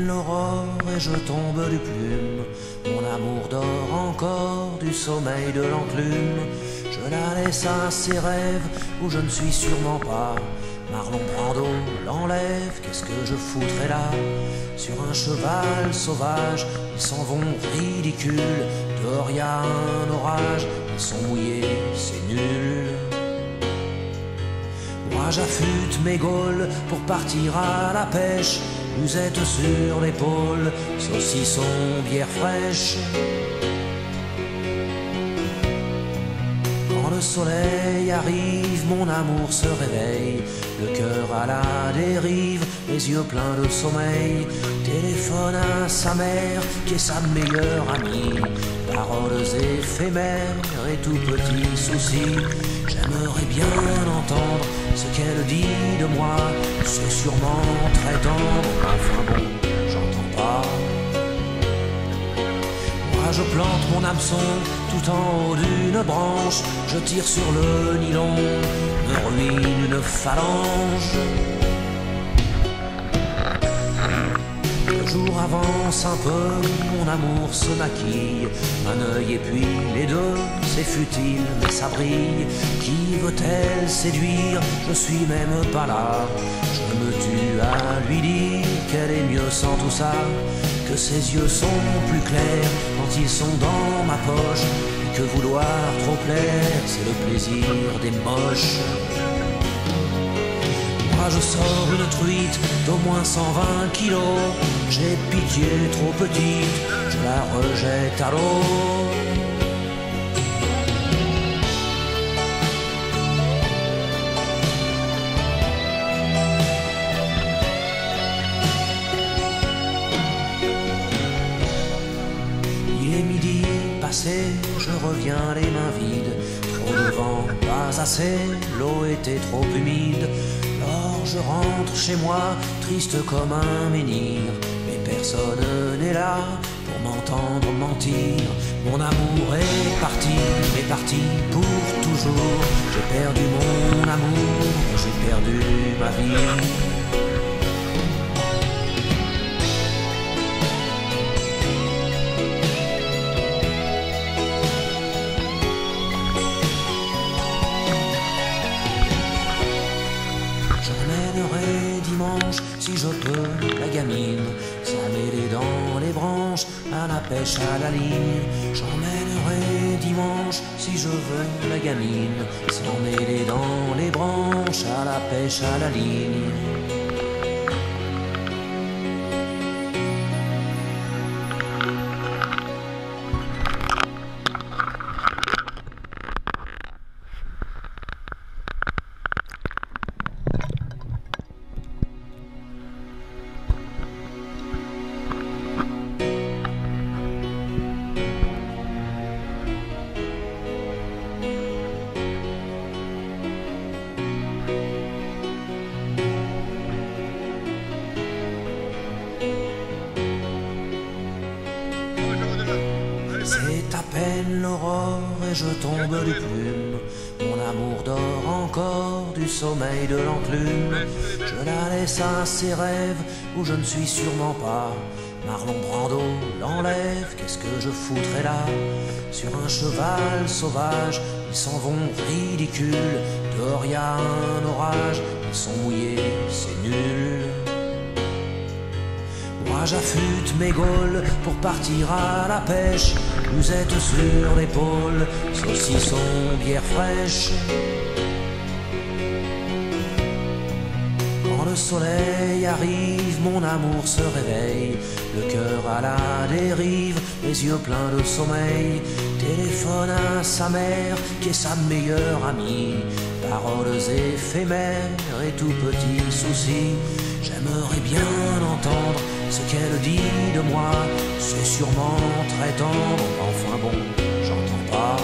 peine l'aurore et je tombe du plume. Mon amour dort encore du sommeil de l'enclume. Je la laisse à ses rêves où je ne suis sûrement pas. Marlon Brando l'enlève, qu'est-ce que je foutrais là? Sur un cheval sauvage, ils s'en vont ridicules. Dehors y a un orage, ils sont mouillés, c'est nul. Moi j'affûte mes gaules pour partir à la pêche. Musette sur l'épaule, saucisson, bière fraîche. Quand le soleil arrive, mon amour se réveille. Le cœur à la dérive, les yeux pleins de sommeil. Téléphone à sa mère, qui est sa meilleure amie. Paroles éphémères et tout petits soucis. J'aimerais bien entendre ce qu'elle dit de moi. C'est sûrement très tendre, enfin bon, j'entends pas. Moi je plante mon hameçon tout en haut d'une branche. Je tire sur le nylon, me ruine une phalange. Le jour avance un peu, mon amour se maquille. Un œil et puis les deux, c'est futile mais ça brille. Qui veut-elle séduire? Je suis même pas là. Je me tue à lui dire qu'elle est mieux sans tout ça. Que ses yeux sont plus clairs quand ils sont dans ma poche. Et que vouloir trop plaire, c'est le plaisir des moches. Moi je sors une truite d'au moins 120 kilos. J'ai pitié trop petite, je la rejette à l'eau. Il est midi passé, je reviens les mains vides. Trop de vent, pas assez, l'eau était trop humide. Alors je rentre chez moi, triste comme un menhir. Mais personne n'est là pour m'entendre mentir. Mon amour est parti, mais parti pour toujours. J'ai perdu mon amour, j'ai perdu ma vie. J'emmènerai dimanche, si je peux, la gamine, sans mêler dans les branches, à la pêche à la ligne. J'emmènerai dimanche, si je veux, la gamine, sans mêler dans les branches, à la pêche à la ligne. C'est à peine l'aurore et je tombe du plume. Mon amour dort encore du sommeil de l'enclume. Je la laisse à ses rêves où je ne suis sûrement pas. Marlon Brando l'enlève, qu'est-ce que je foutrais là? Sur un cheval sauvage, ils s'en vont ridicules. Dehors y a un orage, ils sont mouillés, c'est nul. Moi j'affûte mes gaules pour partir à la pêche. Musette sur l'épaule, saucisson, bière fraîche. Quand le soleil arrive, mon amour se réveille. Le cœur à la dérive, les yeux pleins de sommeil. Téléphone à sa mère, qui est sa meilleure amie. Paroles éphémères et tout petits soucis. J'aimerais bien entendre ce qu'elle dit de moi. C'est sûrement très tendre, enfin bon, j'entends pas.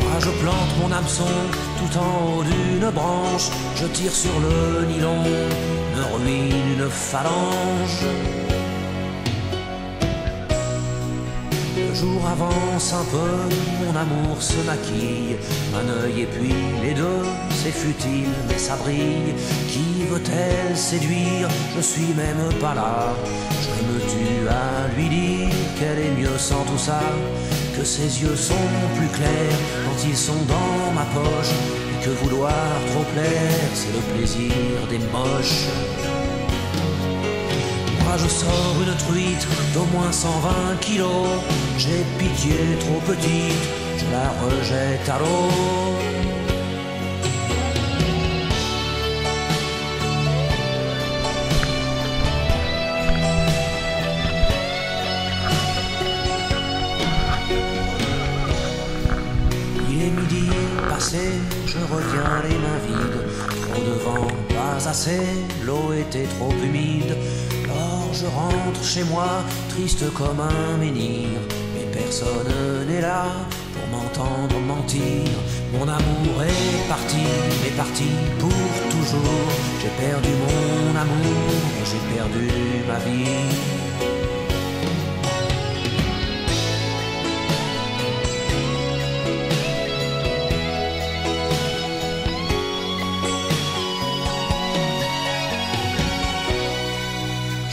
Moi je plante mon hameçon tout en haut d'une branche. Je tire sur le nylon, me ruine une phalange. Le jour avance un peu, mon amour se maquille, un œil et puis les deux, c'est futile mais ça brille. Qui veut-elle séduire? Je suis même pas là. Je me tue à lui dire qu'elle est mieux sans tout ça, que ses yeux sont plus clairs quand ils sont dans ma poche, et que vouloir trop plaire, c'est le plaisir des moches. Moi je sors une truite d'au moins 120 kilos, j'ai pitié trop petite, je la rejette à l'eau. Il est midi passé, je reviens les mains vides, trop de vent, pas assez, l'eau était trop humide. Or je rentre chez moi, triste comme un menhir, mais personne n'est là pour m'entendre mentir. Mon amour est parti, mais parti pour toujours. J'ai perdu mon amour, j'ai perdu ma vie.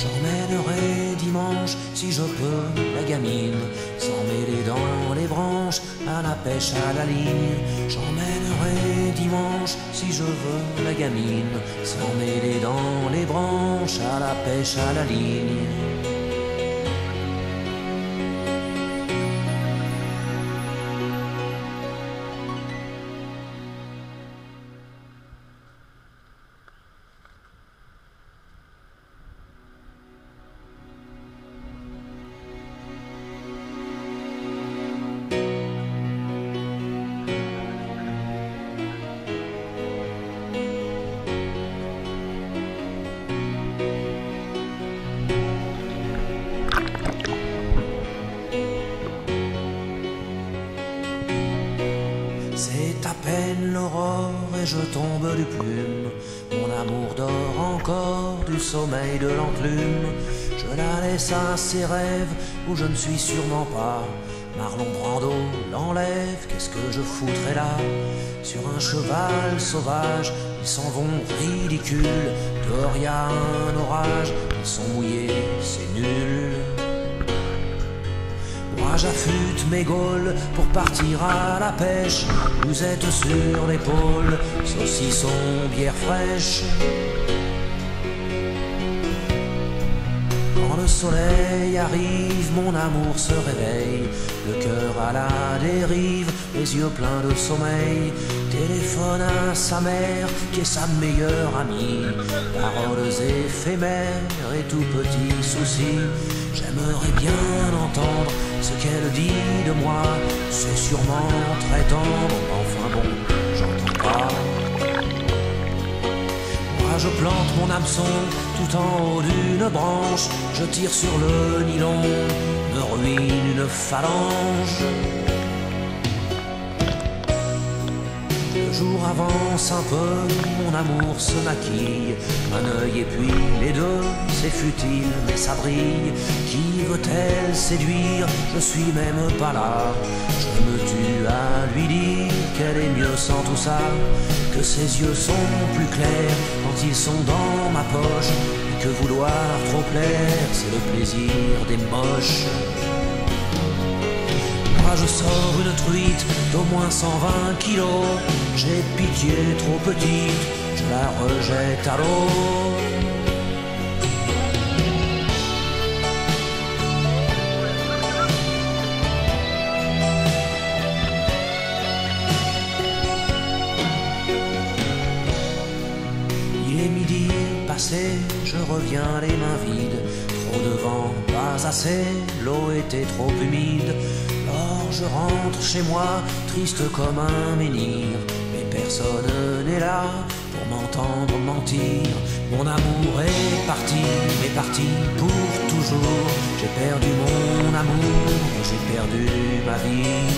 J'emmènerai dimanche, si je peux, la gamine, sans mêler dans les branches, à la pêche à la ligne. J'emmènerai dimanche, si je veux, la gamine, sans mêler dans les branches, à la pêche à la ligne. C'est à peine l'aurore et je tombe du plume. Mon amour dort encore du sommeil de l'enclume. Je la laisse à ses rêves où je ne suis sûrement pas. Marlon Brando l'enlève, qu'est-ce que je foutrais là? Sur un cheval sauvage, ils s'en vont ridicules. Dehors y a un orage, ils sont mouillés, c'est nul. Moi j'affûte mes gaules pour partir à la pêche. Vous êtes sur l'épaule, saucisson, bière fraîche. Quand le soleil arrive, mon amour se réveille, le cœur à la dérive, les yeux pleins de sommeil. Téléphone à sa mère, qui est sa meilleure amie. Paroles éphémères et tout petits soucis. J'aimerais bien entendre ce qu'elle dit de moi. C'est sûrement très tendre, enfin bon, j'entends pas. Moi je plante mon hameçon tout en haut d'une branche. Je tire sur le nylon, me ruine une phalange. Le jour avance un peu, mon amour se maquille, un œil et puis les deux, c'est futile mais ça brille. Qui veut-elle séduire? Je suis même pas là. Je me tue à lui dire qu'elle est mieux sans tout ça, que ses yeux sont plus clairs quand ils sont dans ma poche, et que vouloir trop plaire, c'est le plaisir des moches. Moi je sors une truite d'au moins 120 kilos, j'ai pitié trop petite, je la rejette à l'eau. Il est midi passé, je reviens les mains vides, trop de vent, pas assez, l'eau était trop humide. Or je rentre chez moi, triste comme un menhir, mais personne n'est là pour m'entendre mentir. Mon amour est parti, mais parti pour toujours. J'ai perdu mon amour, j'ai perdu ma vie.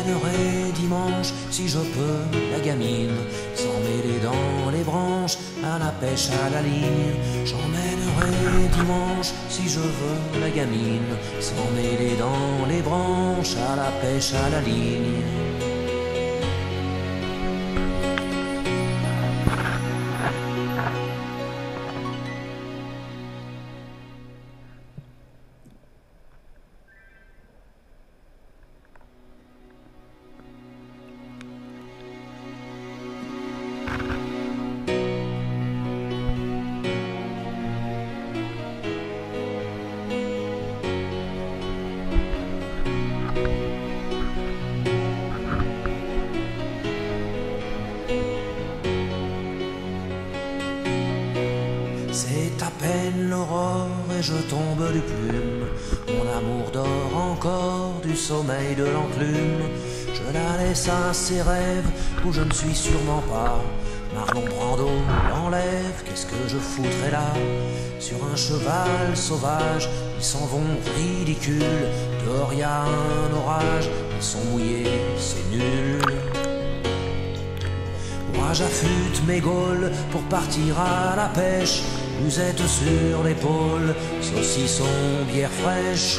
J'emmènerai dimanche, si je peux, la gamine, sans mêler dans les branches, à la pêche à la ligne. J'emmènerai dimanche, si je veux, la gamine, sans mêler dans les branches, à la pêche à la ligne. C'est à peine l'aurore et je tombe du plume. Mon amour dort encore du sommeil de l'enclume. Je la laisse à ses rêves où je ne suis sûrement pas. Marlon Brando l'enlève, qu'est-ce que je foutrais là? Sur un cheval sauvage, ils s'en vont ridicules. Dehors y a un orage, ils sont mouillés, c'est nul. Moi j'affûte mes gaules pour partir à la pêche. Musette sur l'épaule, saucisson, bière fraîche.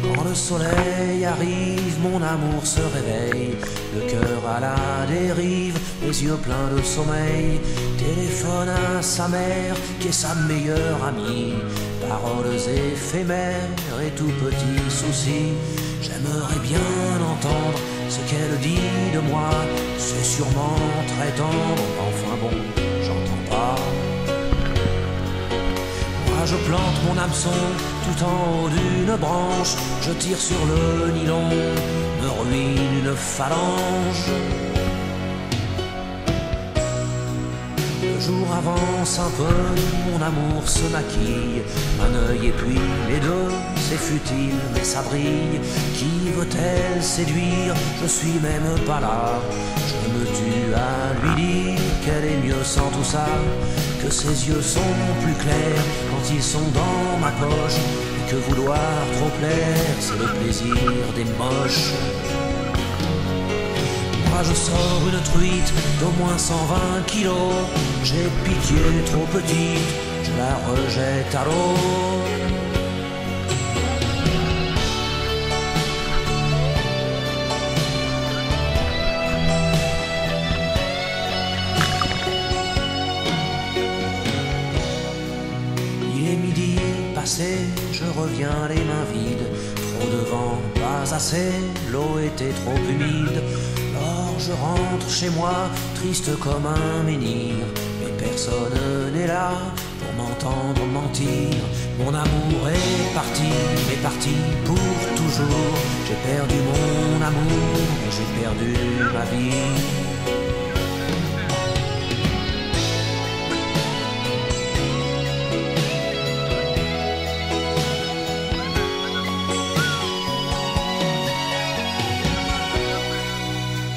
Quand le soleil arrive, mon amour se réveille, le cœur à la dérive, les yeux pleins de sommeil. Téléphone à sa mère, qui est sa meilleure amie. Paroles éphémères et tout petit souci. J'aimerais bien entendre ce qu'elle dit de moi. C'est sûrement très tendre, enfin bon, j'entends pas. Moi je plante mon hameçon tout en haut d'une branche. Je tire sur le nylon, me ruine une phalange. Le jour avance un peu, mon amour se maquille. Un œil et puis les deux, c'est futile mais ça brille. Qui veut-elle séduire? Je suis même pas là. Je me tue à lui dire qu'elle est mieux sans tout ça, que ses yeux sont plus clairs quand ils sont dans ma poche, et que vouloir trop plaire, c'est le plaisir des moches. Moi je sors une truite d'au moins 120 kilos. J'ai pitié trop petite, je la rejette à l'eau. Il est midi passé, je reviens les mains vides. Trop de vent, pas assez, l'eau était trop humide. Or je rentre chez moi, triste comme un menhir. Mais personne n'est là pour m'entendre mentir. Mon amour est parti, mais parti pour toujours. J'ai perdu mon amour, et j'ai perdu ma vie.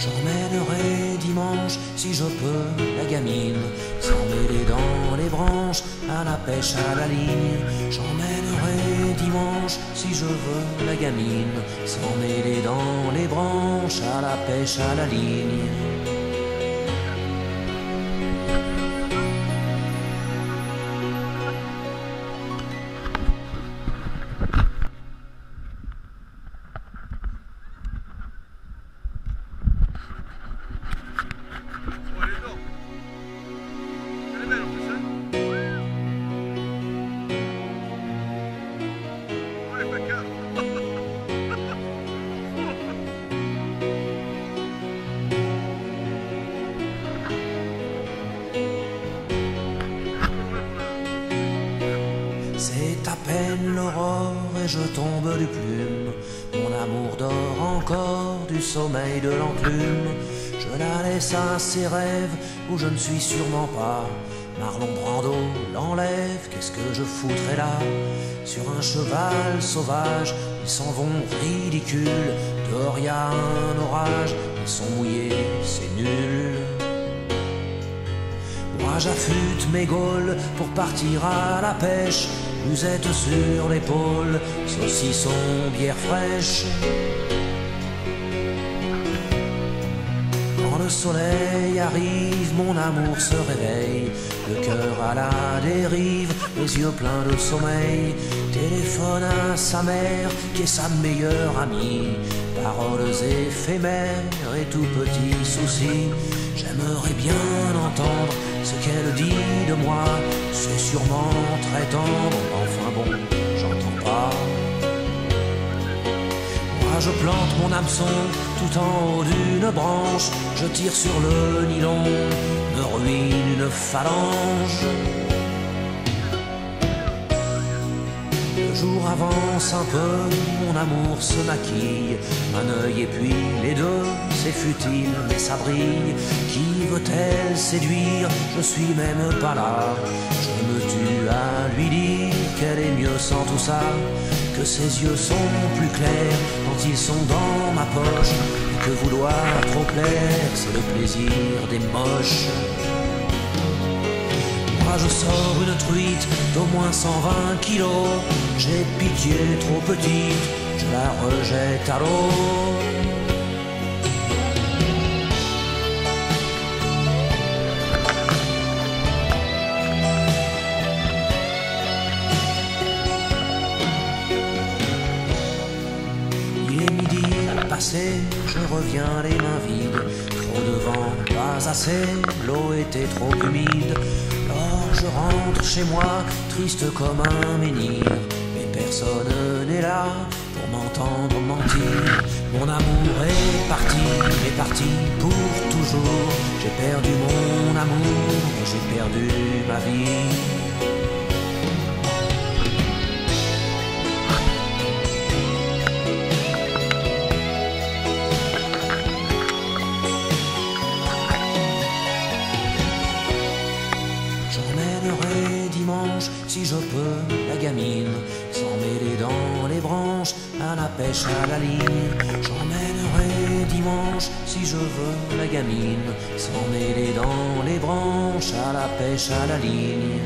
J'emmènerai dimanche, si je peux, la gamine, sans mêler dans les branches, à la pêche à la ligne. J'emmènerai dimanche, si je veux, la gamine, sans mêler dans les branches, à la pêche à la ligne. C'est à peine l'aurore et je tombe du plume. Mon amour dort encore du sommeil de l'enclume. Je la laisse à ses rêves où je ne suis sûrement pas. Marlon Brando l'enlève, qu'est-ce que je foutrais là? Sur un cheval sauvage, ils s'en vont ridicules. Dehors y a un orage, ils sont mouillés, c'est nul. Moi j'affûte mes gaules pour partir à la pêche. musette sur l'épaule, saucisson, bière fraîche. Quand le soleil arrive, mon amour se réveille, le cœur à la dérive, les yeux pleins de sommeil, téléphone à sa mère qui est sa meilleure amie, paroles éphémères et tout petits soucis. J'aimerais bien entendre ce qu'elle dit de moi, c'est sûrement très tendre, enfin bon, j'entends pas. Moi je plante mon hameçon tout en haut d'une branche, je tire sur le nylon, me ruine une phalange. Le jour avance un peu, mon amour se maquille, un œil et puis les deux, c'est futile mais ça brille. Qui veut-elle séduire? Je suis même pas là. Je me tue à lui dire qu'elle est mieux sans tout ça, que ses yeux sont plus clairs quand ils sont dans ma poche, et que vouloir trop plaire, c'est le plaisir des moches. Moi je sors une truite d'au moins 120 kilos, j'ai pitié trop petite, je la rejette à l'eau. Il est midi passé, je reviens les mains vides, trop de vent, pas assez, l'eau était trop humide. Alors je rentre chez moi, triste comme un menhir, mais personne n'est là pour m'entendre mentir. Mon amour est parti pour toujours. J'ai perdu mon amour, j'ai perdu ma vie. J'emmènerai dimanche, si je peux, la gamine, sans mêler dans les branches, à la pêche à la ligne. J'emmènerai dimanche, si je veux, la gamine, sans mêler dans les branches, à la pêche à la ligne.